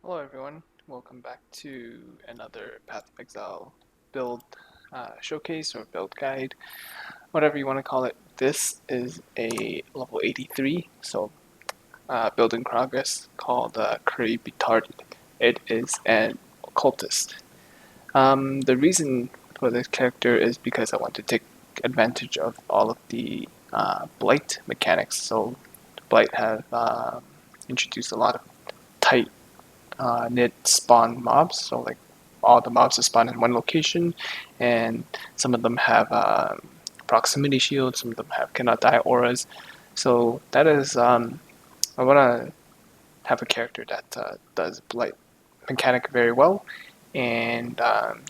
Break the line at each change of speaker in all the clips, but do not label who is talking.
Hello everyone, welcome back to another Path of Exile build showcase or build guide, whatever you want to call it. This is a level 83, so build in progress called Curry Retarded. It is an Occultist. The reason for this character is because I want to take advantage of all of the Blight mechanics. So Blight have introduced a lot of tight knit spawn mobs. So like all the mobs that spawn in one location, and some of them have proximity shields. Some of them have cannot die auras. So that is I want to have a character that does blight mechanic very well and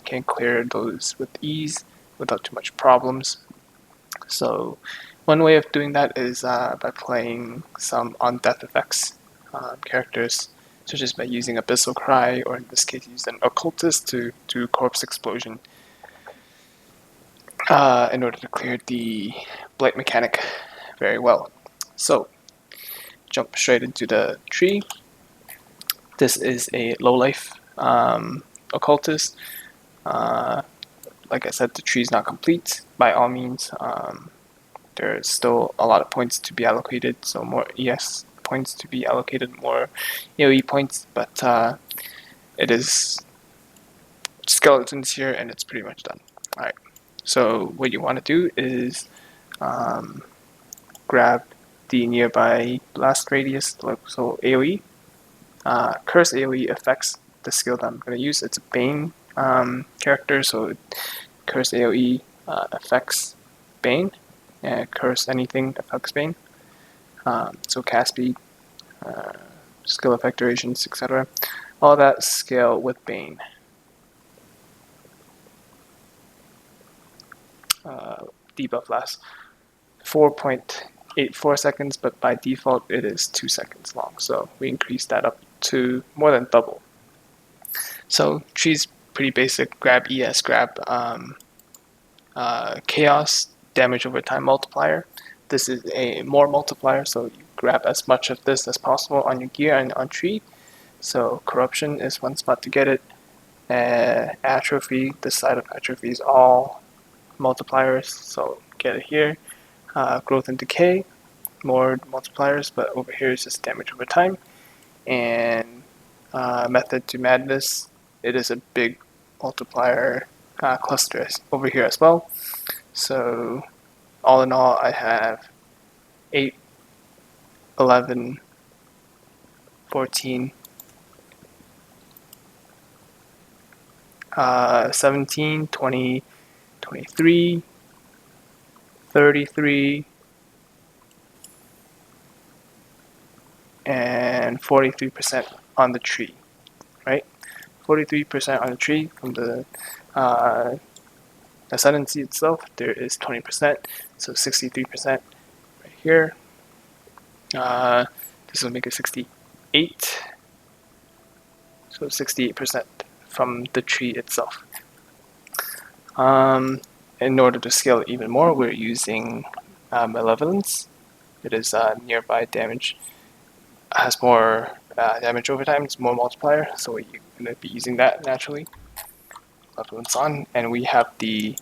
can clear those with ease without too much problems. So one way of doing that is by playing some on death effects characters, such as by using Abyssal Cry, or in this case use an Occultist to do Corpse Explosion in order to clear the Blight mechanic very well. So jump straight into the tree. This is a low life Occultist. Uh, like I said, the tree is not complete by all means. There's still a lot of points to be allocated, so more ES points to be allocated, more AoE points, but it is skeletons here and it's pretty much done. Alright, so what you want to do is grab the nearby blast radius, so AoE. Curse AoE affects the skill that I'm going to use. It's a Bane character, so Curse AoE affects Bane. Curse anything affects Bane. So cast speed, skill effect durations, etc. All that scale with Bane. Debuff lasts 4.84 seconds, but by default it is 2 seconds long. So we increased that up to more than double. So tree's pretty basic. Grab ES, grab Chaos, damage over time multiplier. This is a more multiplier, so you grab as much of this as possible on your gear and on tree. So corruption is one spot to get it. Atrophy, this side of atrophy is all multipliers, so get it here. Growth and decay, more multipliers, but over here is just damage over time. And method to madness, it is a big multiplier cluster over here as well. So all in all, I have 8, 11, 14, 17, 20, 23, 33, and 43% on the tree, right? 43% on the tree from the ascendancy itself. There is 20%, so 63% right here. This will make it 68, so 68% from the tree itself. In order to scale it even more, we're using Malevolence. It is nearby damage, has more damage over time, it's more multiplier, so we're going to be using that naturally. Malevolence on, and we have the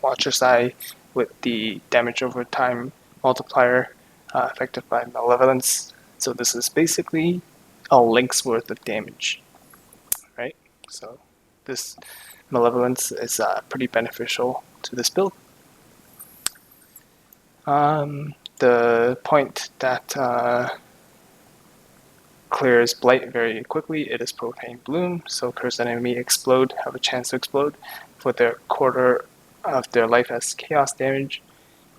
Watcher's Eye with the damage over time multiplier affected by Malevolence. So this is basically a link's worth of damage, right? So this Malevolence is pretty beneficial to this build. The point that clears Blight very quickly, it is Profane Bloom, so cursed enemy explode, have a chance to explode for their quarter of their life as chaos damage,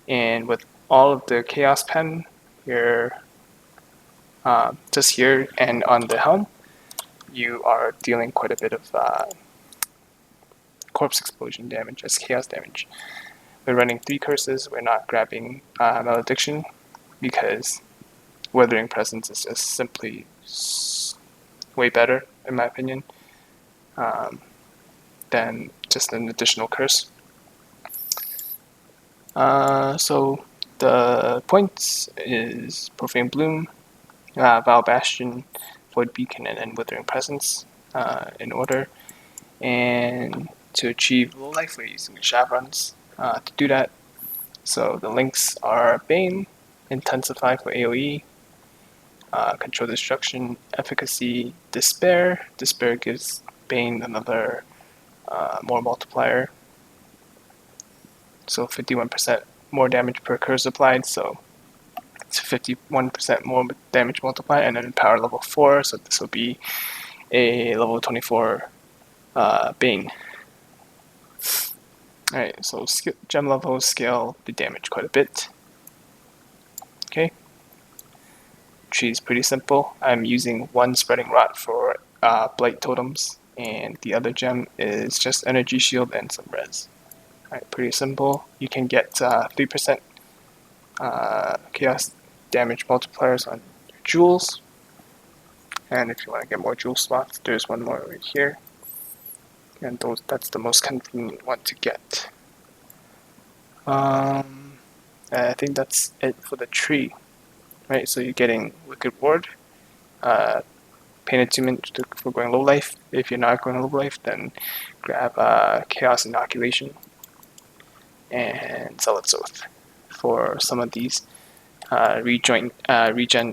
and with all of the chaos pen here, just here and on the helm, you are dealing quite a bit of corpse explosion damage as chaos damage. We're running 3 curses, we're not grabbing Malediction because Withering Presence is just simply way better, in my opinion, than just an additional curse. So the points is Profane Bloom, Val Bastion, Void Beacon and then Withering Presence in order. And to achieve low life, we're using Chevrons to do that. So the links are Bane, Intensify for AoE, Control Destruction, Efficacy, Despair. Despair gives Bane another more multiplier. So 51% more damage per curse applied, so it's 51% more damage multiplied, and then power level 4, so this will be a level 24 Bane. Alright, so gem levels scale the damage quite a bit. Okay. Tree is pretty simple. I'm using one Spreading Rot for Blight Totems, and the other gem is just Energy Shield and some res. Alright, pretty simple. You can get 3% chaos damage multipliers on your jewels. And if you want to get more jewel slots, there's one more right here. And that's the most convenient one to get. I think that's it for the tree. Right, so you're getting Wicked Ward, Pain Attunement for going low life. If you're not going low life, then grab Chaos Inoculation and Zealot's Oath for some of these regen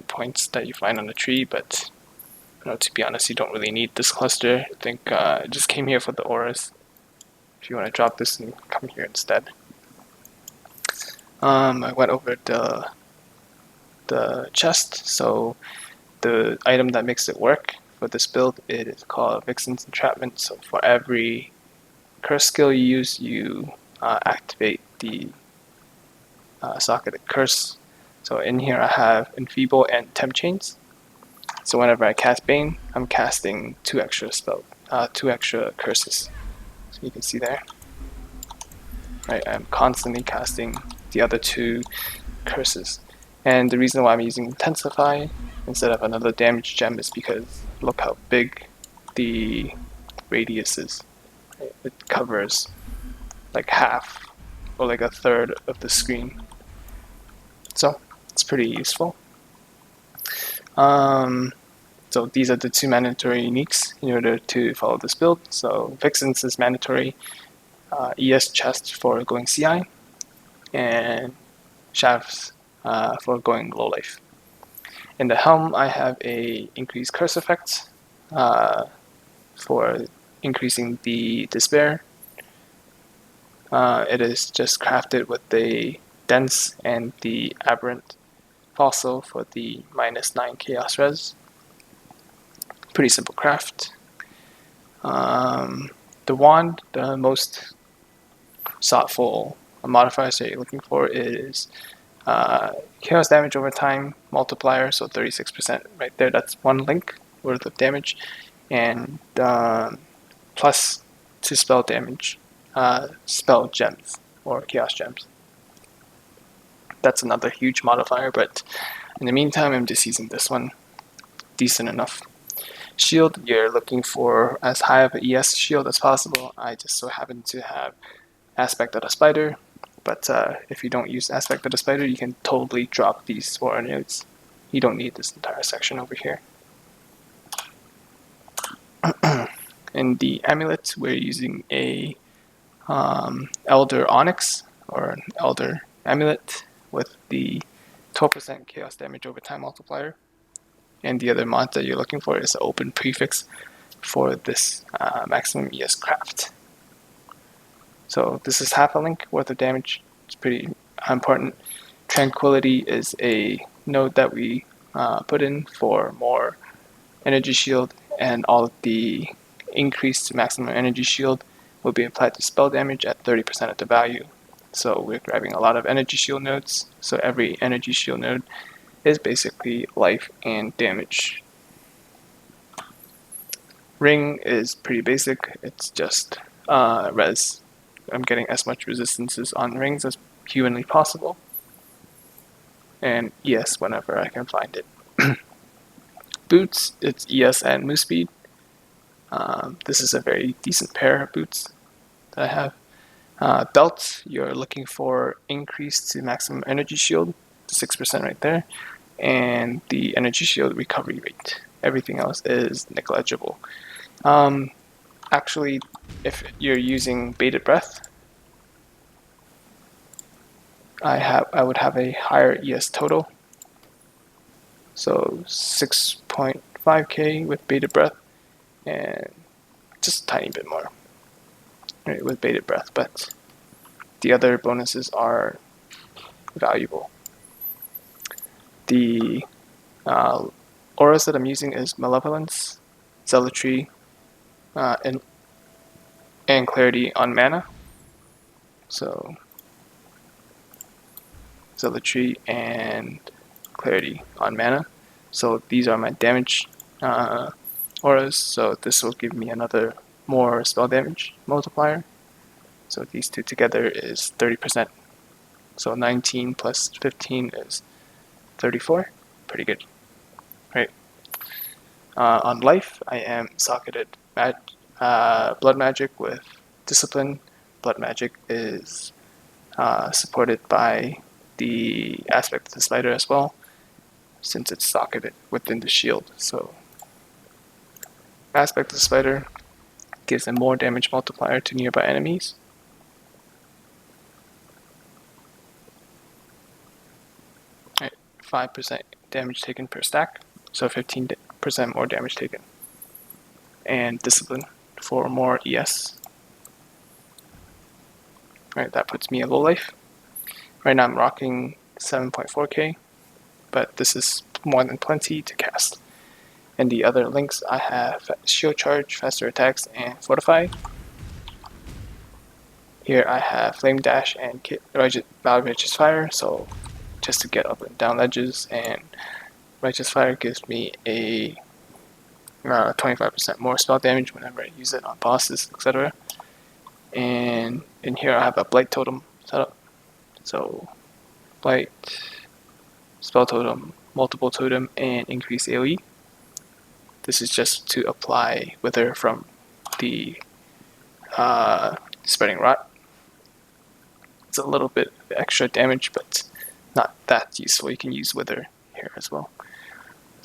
points that you find on the tree. But to be honest, you don't really need this cluster. I think I just came here for the auras. If you want to drop this and come here instead. I went over the chest, so the item that makes it work for this build is called Vixen's Entrapment. So for every curse skill you use, you activate the socketed curse. So in here I have Enfeeble and Temp Chains. So whenever I cast Bane, I'm casting two extra curses. So you can see there. Right, I'm constantly casting the other two curses. And the reason why I'm using Intensify instead of another damage gem is because look how big the radius is. It covers like half or like a third of the screen. So it's pretty useful. So these are the two mandatory uniques in order to follow this build. So Vixen's is mandatory, ES chest for going CI, and Shafts for going low life. In the helm, I have a increased curse effect for increasing the despair. It is just crafted with the dense and the aberrant fossil for the -9 chaos res. Pretty simple craft. The wand, the most thoughtful modifiers that you're looking for is chaos damage over time multiplier, so 36% right there. That's one link worth of damage, and plus 2 spell damage, spell gems or chaos gems. That's another huge modifier, but in the meantime, I'm just using this one. Decent enough. Shield, you're looking for as high of an ES shield as possible. I just so happen to have Aspect of the Spider, but if you don't use Aspect of the Spider, you can totally drop these 4 nodes. You don't need this entire section over here. In the Amulets, we're using a Elder Onyx, or an Elder Amulet, with the 12% chaos damage over time multiplier. And the other mod that you're looking for is the open prefix for this maximum ES craft. So this is half a link worth of damage. It's pretty important. Tranquility is a node that we put in for more energy shield, and all of the increase to maximum energy shield will be applied to spell damage at 30% of the value. So we're grabbing a lot of energy shield nodes. So every energy shield node is basically life and damage. Ring is pretty basic. It's just res. I'm getting as much resistances on rings as humanly possible, and ES whenever I can find it. Boots, it's ES and move speed. This is a very decent pair of boots that I have. Belt, you're looking for increase to maximum energy shield, 6% right there, and the energy shield recovery rate. Everything else is negligible. Actually, if you're using Bated Breath, I would have a higher ES total. So 6.5k with Bated Breath, and just a tiny bit more, right, with Bated Breath, but the other bonuses are valuable. The auras that I'm using is Malevolence, Zealotry, and Clarity on mana. So Zealotry and Clarity on mana. So these are my damage auras. So this will give me another more spell damage multiplier. So these two together is 30%. So 19 plus 15 is 34. Pretty good, right? On life, I am socketed Blood Magic with Discipline. Blood Magic is supported by the aspect of the spider as well, since it's socketed within the shield. So aspect of the spider gives a more damage multiplier to nearby enemies. Right, 5% damage taken per stack, so 15% more damage taken. And Discipline for more ES. Right, that puts me at low life. Right now I'm rocking 7.4k, but this is more than plenty to cast. And the other links I have Shield Charge, Faster Attacks, and Fortify. Here I have Flame Dash and Righteous Fire, so just to get up and down ledges, and Righteous Fire gives me a 25% more spell damage whenever I use it on bosses, etc. And in here I have a Blight Totem set up. So Blight, Spell Totem, Multiple Totem, and increase AoE. This is just to apply Wither from the Spreading Rot. It's a little bit extra damage, but not that useful. You can use Wither here as well.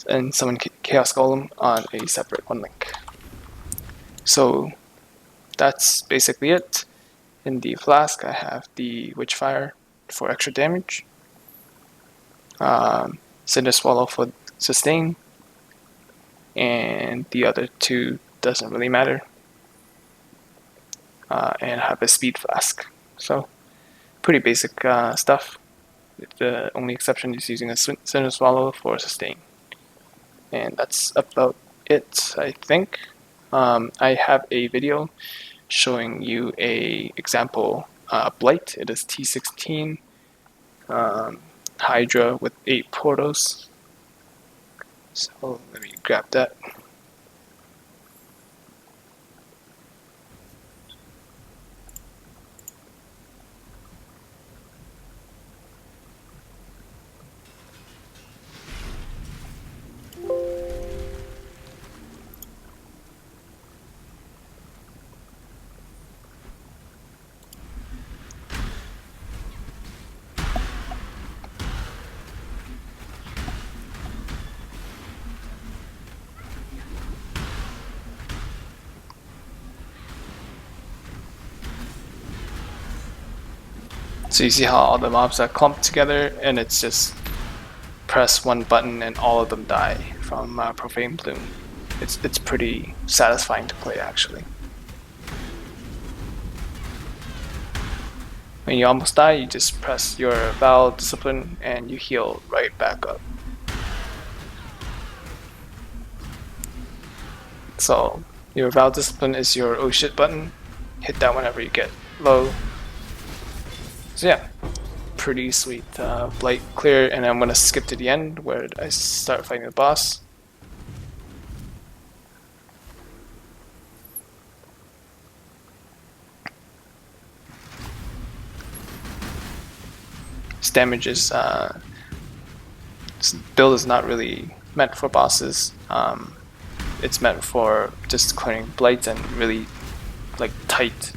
And summon Chaos Golem on a separate one link. So that's basically it. In the flask, I have the Witchfire for extra damage, Cinder Swallow for sustain, and the other two doesn't really matter. And I have a Speed Flask. So pretty basic stuff. The only exception is using a Cinder Swallow for sustain. And that's about it, I think. I have a video showing you a example Blight. It is T16 Hydra with 8 portals. So let me grab that. So you see how all the mobs are clumped together, and it's just press one button and all of them die from Profane Bloom. It's pretty satisfying to play, actually. When you almost die, you just press your Val Discipline and you heal right back up. So your Val Discipline is your oh shit button. Hit that whenever you get low. So yeah, pretty sweet Blight clear, and I'm gonna skip to the end where I start fighting the boss. This damage is this build is not really meant for bosses. It's meant for just clearing blights and really like tight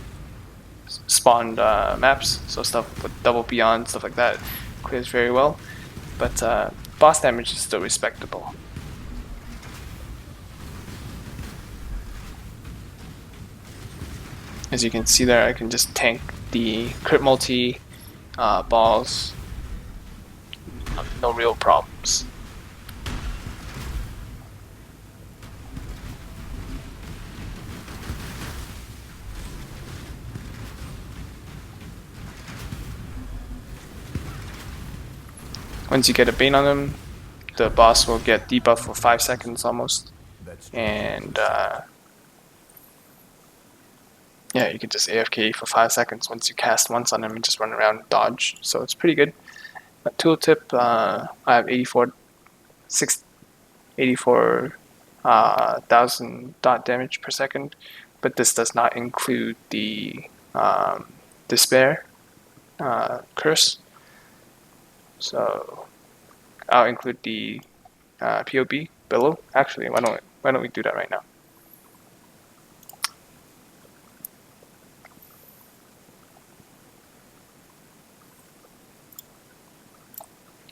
spawned maps, so stuff with double beyond, stuff like that clears very well. But boss damage is still respectable. As you can see there, I can just tank the crit multi balls, no real problems. Once you get a Bane on him, the boss will get debuff for 5 seconds almost, and yeah, you can just AFK for 5 seconds once you cast once on him and just run around and dodge, so it's pretty good. A tooltip, I have 84,000 dot damage per second, but this does not include the Despair curse. So I'll include the PoB below. Actually, why don't we do that right now?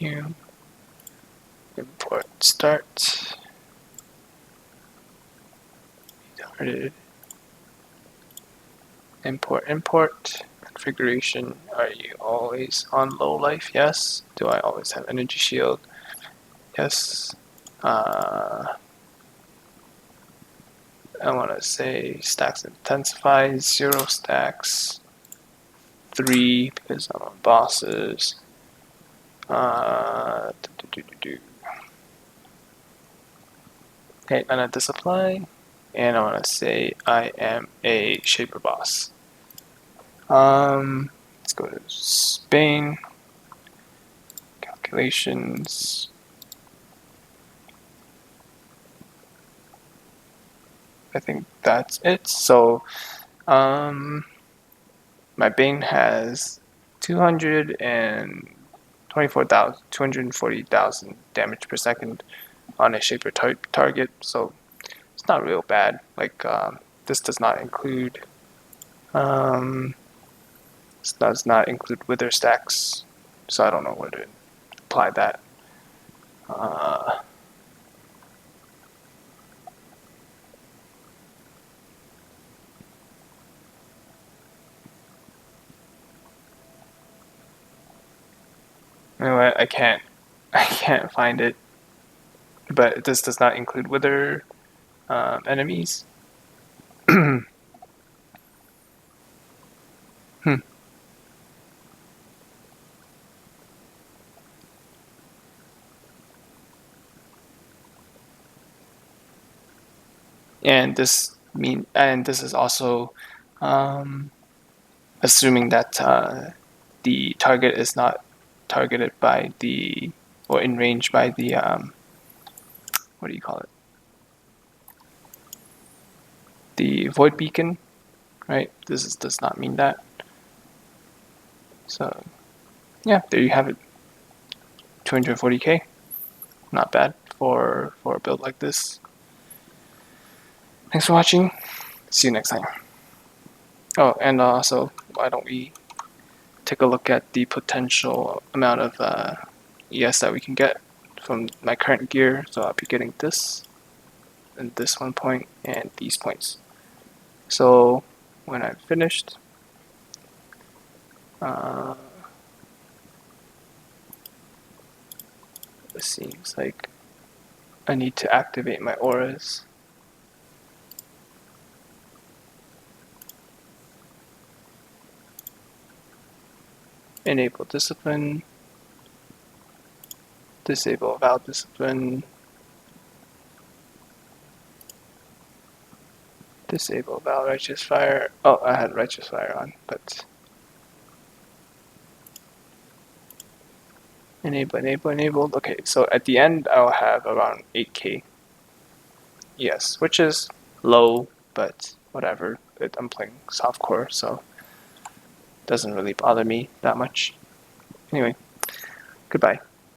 New import start. Started. Import configuration. Are you always on low life? Yes. Do I always have energy shield? Yes. I want to say stacks intensify, 0 stacks, 3 because I'm on bosses. Okay, mana disapply, and I want to say I am a Shaper boss. Let's go to Bane, calculations. I think that's it. So, my Bane has 240,000 damage per second on a Shaper type target, so it's not real bad. Like, this does not include Wither stacks, so I don't know where to apply that. You know what? I can't find it, but this does not include Wither enemies. And this is also assuming that the target is not targeted by the, or in range by the what do you call it? The void beacon, right? Does not mean that. So yeah, there you have it. 240k, not bad for a build like this. Thanks for watching. See you next time. Oh, and also, why don't we take a look at the potential amount of ES that we can get from my current gear. So I'll be getting this, and this 1 point, and these points. So when I'm finished, it seems like I need to activate my auras. Enable discipline, disable Val discipline, disable Val righteous fire. Oh, I had righteous fire on, but enable. Okay, so at the end I'll have around 8k. Yes, which is low, but whatever. I'm playing softcore, so it doesn't really bother me that much. Anyway, goodbye.